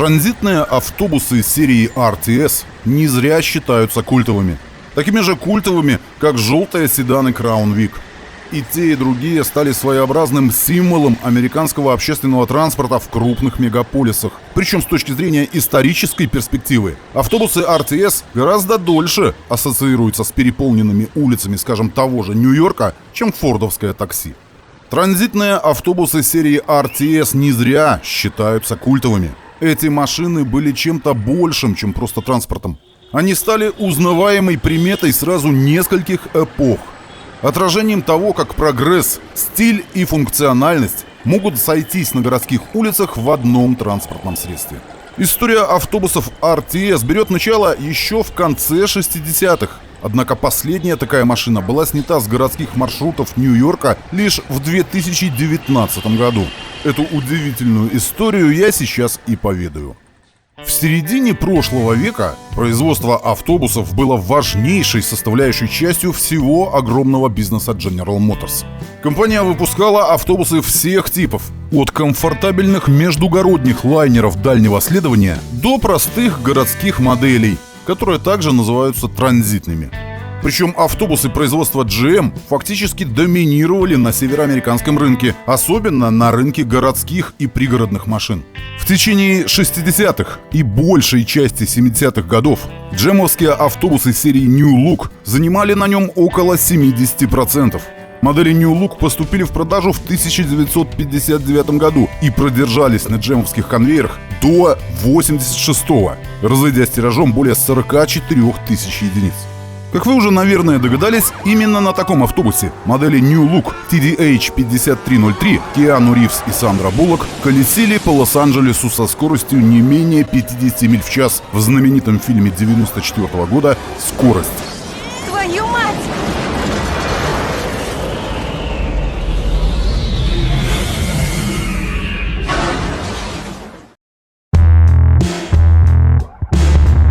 Транзитные автобусы серии RTS не зря считаются культовыми. Такими же культовыми, как желтые седаны Crown Vic. И те, и другие стали своеобразным символом американского общественного транспорта в крупных мегаполисах. Причем с точки зрения исторической перспективы, автобусы RTS гораздо дольше ассоциируются с переполненными улицами, скажем, того же Нью-Йорка, чем фордовское такси. Транзитные автобусы серии RTS не зря считаются культовыми. Эти машины были чем-то большим, чем просто транспортом. Они стали узнаваемой приметой сразу нескольких эпох. Отражением того, как прогресс, стиль и функциональность могут сойтись на городских улицах в одном транспортном средстве. История автобусов RTS берет начало еще в конце 60-х. Однако последняя такая машина была снята с городских маршрутов Нью-Йорка лишь в 2019 году. Эту удивительную историю я сейчас и поведаю. В середине прошлого века производство автобусов было важнейшей составляющей частью всего огромного бизнеса General Motors. Компания выпускала автобусы всех типов, от комфортабельных междугородних лайнеров дальнего следования до простых городских моделей, которые также называются транзитными. Причем автобусы производства GM фактически доминировали на североамериканском рынке, особенно на рынке городских и пригородных машин. В течение 60-х и большей части 70-х годов джемовские автобусы серии New Look занимали на нем около 70%. Модели New Look поступили в продажу в 1959 году и продержались на джемовских конвейерах до 86-го, разойдясь тиражом более 44 тысяч единиц. Как вы уже, наверное, догадались, именно на таком автобусе модели New Look TDH5303 Киану Ривз и Сандра Буллок колесили по Лос-Анджелесу со скоростью не менее 50 миль в час в знаменитом фильме 1994 года «Скорость». Твою мать!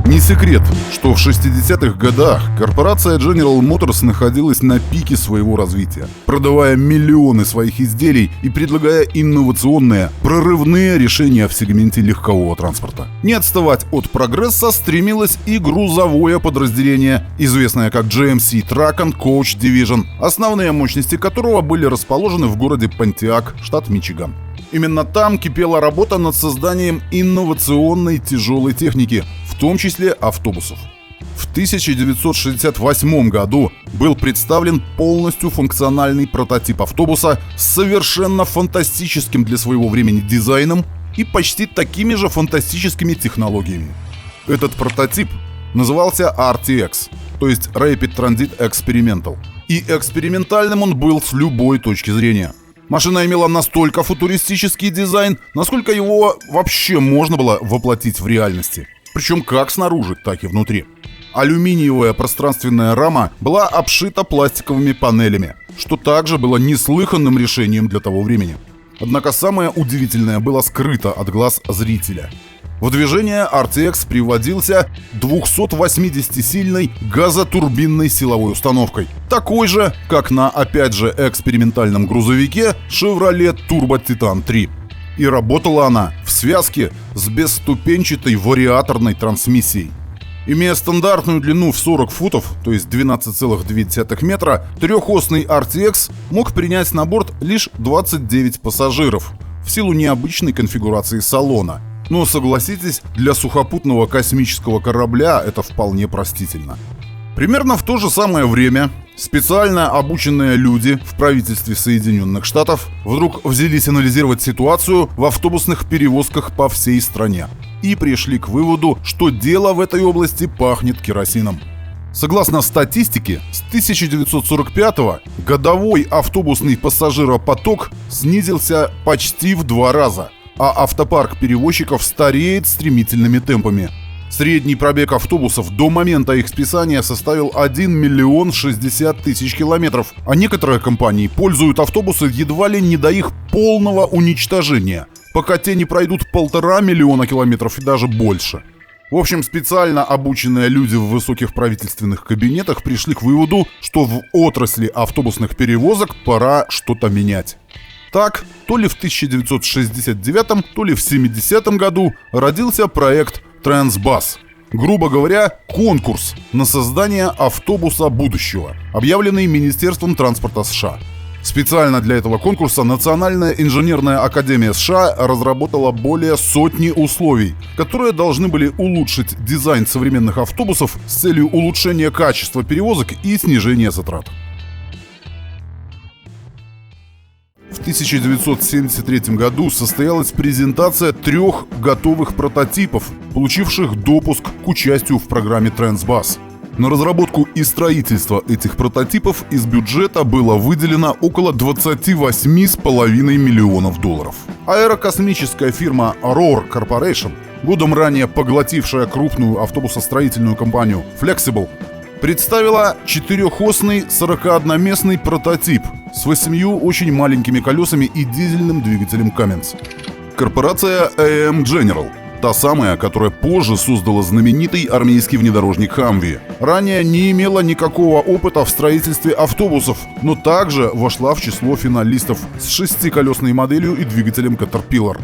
Не секрет, что в 60-х годах корпорация General Motors находилась на пике своего развития, продавая миллионы своих изделий и предлагая инновационные, прорывные решения в сегменте легкового транспорта. Не отставать от прогресса стремилось и грузовое подразделение, известное как GMC Truck and Coach Division, основные мощности которого были расположены в городе Понтиак, штат Мичиган. Именно там кипела работа над созданием инновационной тяжелой техники, в том числе автобусов. В 1968 году был представлен полностью функциональный прототип автобуса с совершенно фантастическим для своего времени дизайном и почти такими же фантастическими технологиями. Этот прототип назывался RTX, то есть Rapid Transit Experimental, и экспериментальным он был с любой точки зрения. Машина имела настолько футуристический дизайн, насколько его вообще можно было воплотить в реальности. Причем как снаружи, так и внутри. Алюминиевая пространственная рама была обшита пластиковыми панелями, что также было неслыханным решением для того времени. Однако самое удивительное было скрыто от глаз зрителя. В движение RTX приводился 280-сильной газотурбинной силовой установкой, такой же, как на, опять же, экспериментальном грузовике Chevrolet Turbo Titan 3. И работала она в связке с бесступенчатой вариаторной трансмиссией. Имея стандартную длину в 40 футов, то есть 12,2 метра, трехосный RTX мог принять на борт лишь 29 пассажиров в силу необычной конфигурации салона. Но согласитесь, для сухопутного космического корабля это вполне простительно. Примерно в то же самое время специально обученные люди в правительстве Соединенных Штатов вдруг взялись анализировать ситуацию в автобусных перевозках по всей стране и пришли к выводу, что дело в этой области пахнет керосином. Согласно статистике, с 1945-го годовой автобусный пассажиропоток снизился почти в 2 раза, а автопарк перевозчиков стареет стремительными темпами. Средний пробег автобусов до момента их списания составил 1 миллион 60 тысяч километров, а некоторые компании пользуют автобусы едва ли не до их полного уничтожения, пока те не пройдут 1,5 миллиона километров и даже больше. В общем, специально обученные люди в высоких правительственных кабинетах пришли к выводу, что в отрасли автобусных перевозок пора что-то менять. Так, то ли в 1969, то ли в 70 году родился проект Трансбас. Грубо говоря, конкурс на создание автобуса будущего, объявленный Министерством транспорта США. Специально для этого конкурса Национальная инженерная академия США разработала более сотни условий, которые должны были улучшить дизайн современных автобусов с целью улучшения качества перевозок и снижения затрат. В 1973 году состоялась презентация 3 готовых прототипов, получивших допуск к участию в программе Трансбас. На разработку и строительство этих прототипов из бюджета было выделено около $28,5 миллионов. Аэрокосмическая фирма Roar Corporation, годом ранее поглотившая крупную автобусостроительную компанию Flexible, представила 4-осный 41-местный прототип с 8 очень маленькими колесами и дизельным двигателем Cummins. Корпорация AM General, та самая, которая позже создала знаменитый армейский внедорожник Humvee, ранее не имела никакого опыта в строительстве автобусов, но также вошла в число финалистов с 6-колесной моделью и двигателем Caterpillar.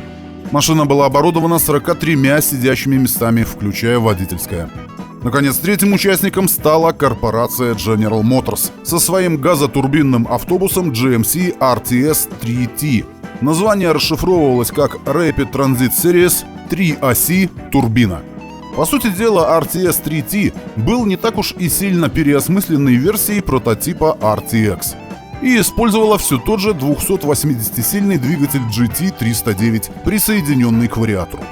Машина была оборудована 43 сидящими местами, включая водительское. Наконец, третьим участником стала корпорация General Motors со своим газотурбинным автобусом GMC RTS-3T. Название расшифровывалось как Rapid Transit Series 3 оси турбина. По сути дела, RTS-3T был не так уж и сильно переосмысленной версией прототипа RTX и использовала все тот же 280-сильный двигатель GT309, присоединенный к вариатору.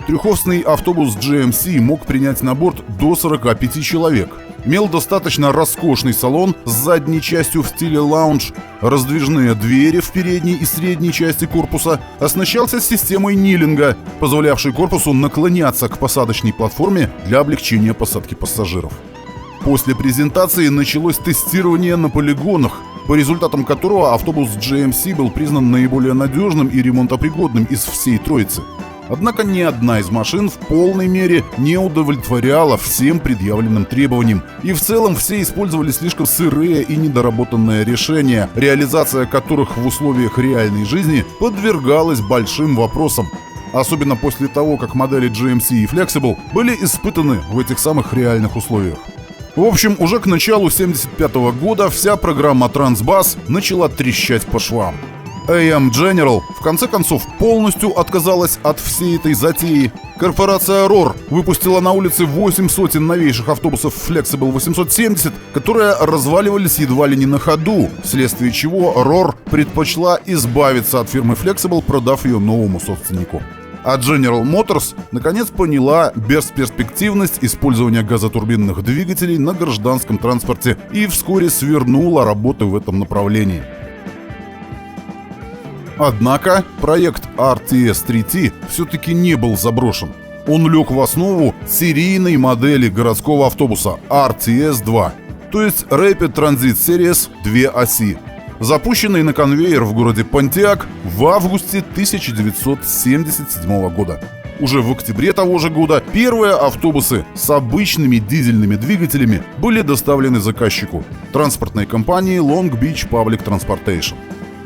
Трехосный автобус GMC мог принять на борт до 45 человек. Имел достаточно роскошный салон с задней частью в стиле лаунж, раздвижные двери в передней и средней части корпуса, оснащался системой нилинга, позволявшей корпусу наклоняться к посадочной платформе для облегчения посадки пассажиров. После презентации началось тестирование на полигонах, по результатам которого автобус GMC был признан наиболее надежным и ремонтопригодным из всей троицы. Однако ни одна из машин в полной мере не удовлетворяла всем предъявленным требованиям, и в целом все использовали слишком сырые и недоработанные решения, реализация которых в условиях реальной жизни подвергалась большим вопросам. Особенно после того, как модели GMC и Flexible были испытаны в этих самых реальных условиях. В общем, уже к началу 1975 года вся программа Трансбас начала трещать по швам. AM General в конце концов полностью отказалась от всей этой затеи. Корпорация Roar выпустила на улицы 8 сотен новейших автобусов Flexible 870, которые разваливались едва ли не на ходу, вследствие чего Roar предпочла избавиться от фирмы Flexible, продав ее новому собственнику. А General Motors наконец поняла бесперспективность использования газотурбинных двигателей на гражданском транспорте и вскоре свернула работы в этом направлении. Однако проект RTS-3T все-таки не был заброшен. Он лег в основу серийной модели городского автобуса RTS-2, то есть Rapid Transit Series 2 оси, запущенной на конвейер в городе Понтиак в августе 1977 года. Уже в октябре того же года первые автобусы с обычными дизельными двигателями были доставлены заказчику – транспортной компании Long Beach Public Transportation.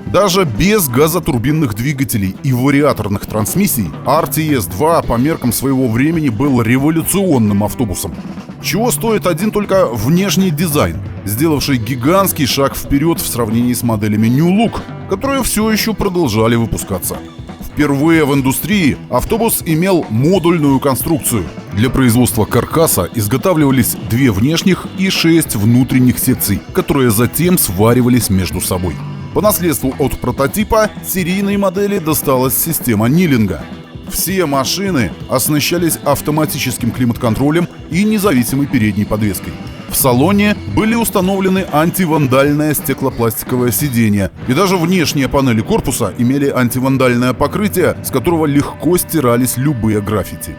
Даже без газотурбинных двигателей и вариаторных трансмиссий RTS-2 по меркам своего времени был революционным автобусом. Чего стоит один только внешний дизайн, сделавший гигантский шаг вперед в сравнении с моделями New Look, которые все еще продолжали выпускаться. Впервые в индустрии автобус имел модульную конструкцию. Для производства каркаса изготавливались 2 внешних и 6 внутренних секций, которые затем сваривались между собой. По наследству от прототипа серийной модели досталась система нилинга. Все машины оснащались автоматическим климат-контролем и независимой передней подвеской. В салоне были установлены антивандальное стеклопластиковое сиденье, и даже внешние панели корпуса имели антивандальное покрытие, с которого легко стирались любые граффити.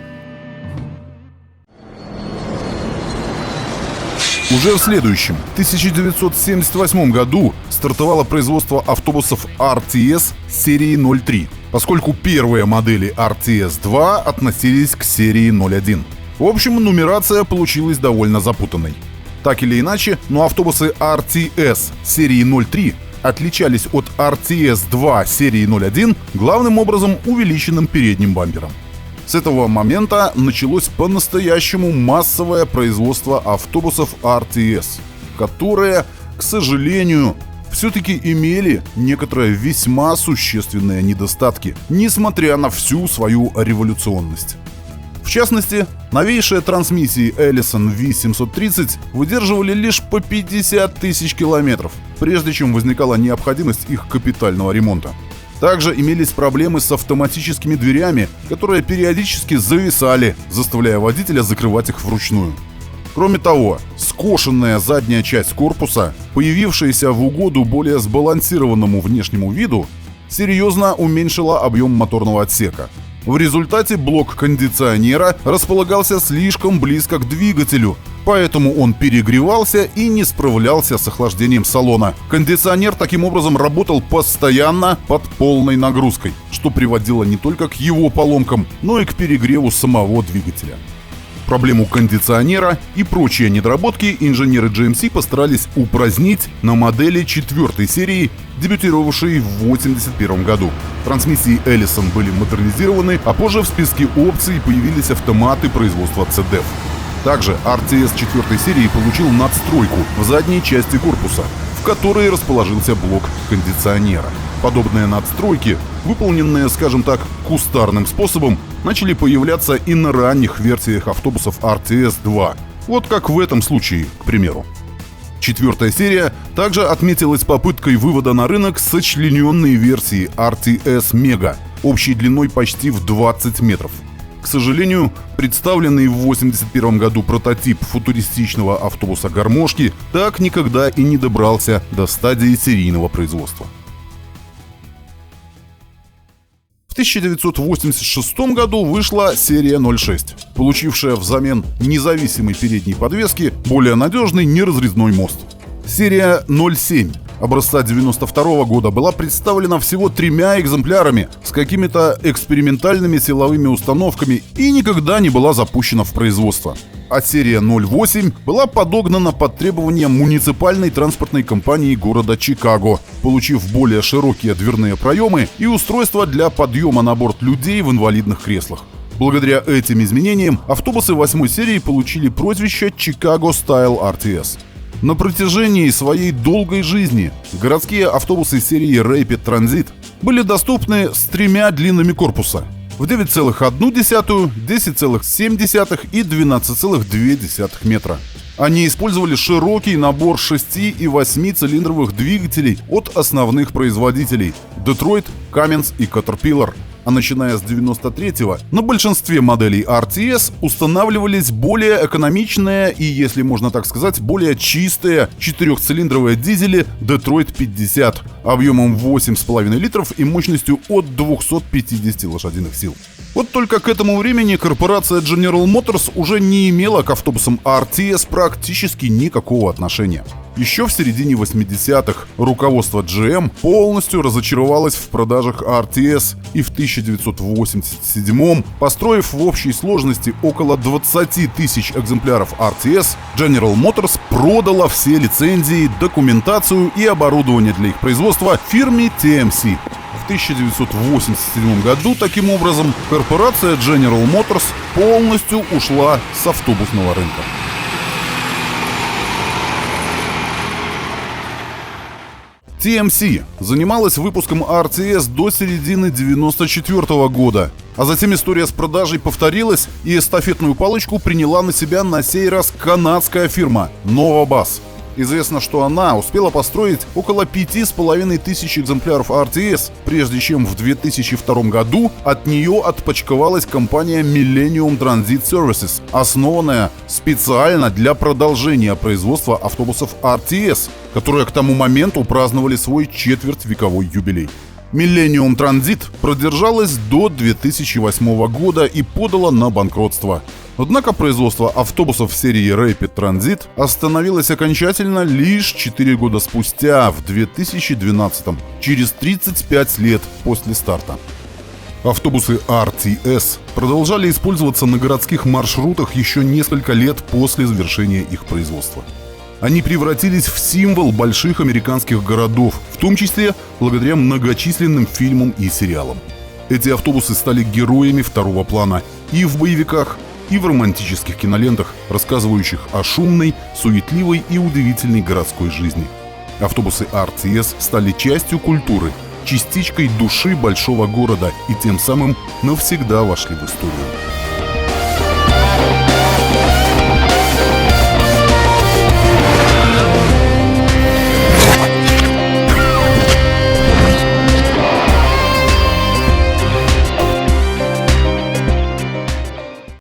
Уже в следующем, 1978 году, стартовало производство автобусов RTS серии 03, поскольку первые модели RTS-2 относились к серии 01. В общем, нумерация получилась довольно запутанной. Так или иначе, но автобусы RTS серии 03 отличались от RTS-2 серии 01 главным образом увеличенным передним бампером. С этого момента началось по-настоящему массовое производство автобусов RTS, которые, к сожалению, все-таки имели некоторые весьма существенные недостатки, несмотря на всю свою революционность. В частности, новейшие трансмиссии Allison V730 выдерживали лишь по 50 тысяч километров, прежде чем возникала необходимость их капитального ремонта. Также имелись проблемы с автоматическими дверями, которые периодически зависали, заставляя водителя закрывать их вручную. Кроме того, скошенная задняя часть корпуса, появившаяся в угоду более сбалансированному внешнему виду, серьезно уменьшила объем моторного отсека. В результате блок кондиционера располагался слишком близко к двигателю, поэтому он перегревался и не справлялся с охлаждением салона. Кондиционер таким образом работал постоянно под полной нагрузкой, что приводило не только к его поломкам, но и к перегреву самого двигателя. Проблему кондиционера и прочие недоработки инженеры GMC постарались упразднить на модели 4 серии, дебютировавшей в 1981 году. Трансмиссии Allison были модернизированы, а позже в списке опций появились автоматы производства CDEF. Также RTS 4 серии получил надстройку в задней части корпуса, в которой расположился блок кондиционера. Подобные надстройки, выполненные, скажем так, кустарным способом, начали появляться и на ранних версиях автобусов RTS-2. Вот как в этом случае, к примеру. 4 серия также отметилась попыткой вывода на рынок сочлененной версии RTS Mega, общей длиной почти в 20 метров. К сожалению, представленный в 1981 году прототип футуристичного автобуса-гармошки так никогда и не добрался до стадии серийного производства. В 1986 году вышла серия 06, получившая взамен независимой передней подвески более надежный неразрезной мост. Серия 07 образца 1992 года была представлена всего 3 экземплярами с какими-то экспериментальными силовыми установками и никогда не была запущена в производство. А серия 08 была подогнана под требования муниципальной транспортной компании города Чикаго, получив более широкие дверные проемы и устройства для подъема на борт людей в инвалидных креслах. Благодаря этим изменениям автобусы 8 серии получили прозвище Chicago Style RTS. На протяжении своей долгой жизни городские автобусы серии Rapid Transit были доступны с 3 длинами корпуса в 9,1, 10,7 и 12,2 метра. Они использовали широкий набор 6 и 8 цилиндровых двигателей от основных производителей Detroit, Cummins и Caterpillar. А начиная с 93-го на большинстве моделей RTS устанавливались более экономичные и, если можно так сказать, более чистые 4-цилиндровые дизели Detroit 50 объемом 8,5 литров и мощностью от 250 лошадиных сил. Вот только к этому времени корпорация General Motors уже не имела к автобусам RTS практически никакого отношения. Еще в середине 80-х руководство GM полностью разочаровалось в продажах RTS и в 1987-м, построив в общей сложности около 20 тысяч экземпляров RTS, General Motors продала все лицензии, документацию и оборудование для их производства фирме TMC. В 1987 году, таким образом, корпорация General Motors полностью ушла с автобусного рынка. TMC занималась выпуском RTS до середины 1994 года, а затем история с продажей повторилась, и эстафетную палочку приняла на себя на сей раз канадская фирма Novabus. Известно, что она успела построить около 5500 экземпляров RTS, прежде чем в 2002 году от нее отпочковалась компания Millennium Transit Services, основанная специально для продолжения производства автобусов RTS, которые к тому моменту праздновали свой четвертьвековой юбилей. Millennium Transit продержалась до 2008 года и подала на банкротство. Однако производство автобусов серии Rapid Transit остановилось окончательно лишь 4 года спустя, в 2012-м, через 35 лет после старта. Автобусы RTS продолжали использоваться на городских маршрутах еще несколько лет после завершения их производства. Они превратились в символ больших американских городов, в том числе благодаря многочисленным фильмам и сериалам. Эти автобусы стали героями второго плана и в боевиках, и в романтических кинолентах, рассказывающих о шумной, суетливой и удивительной городской жизни. Автобусы АртС стали частью культуры, частичкой души большого города и тем самым навсегда вошли в историю.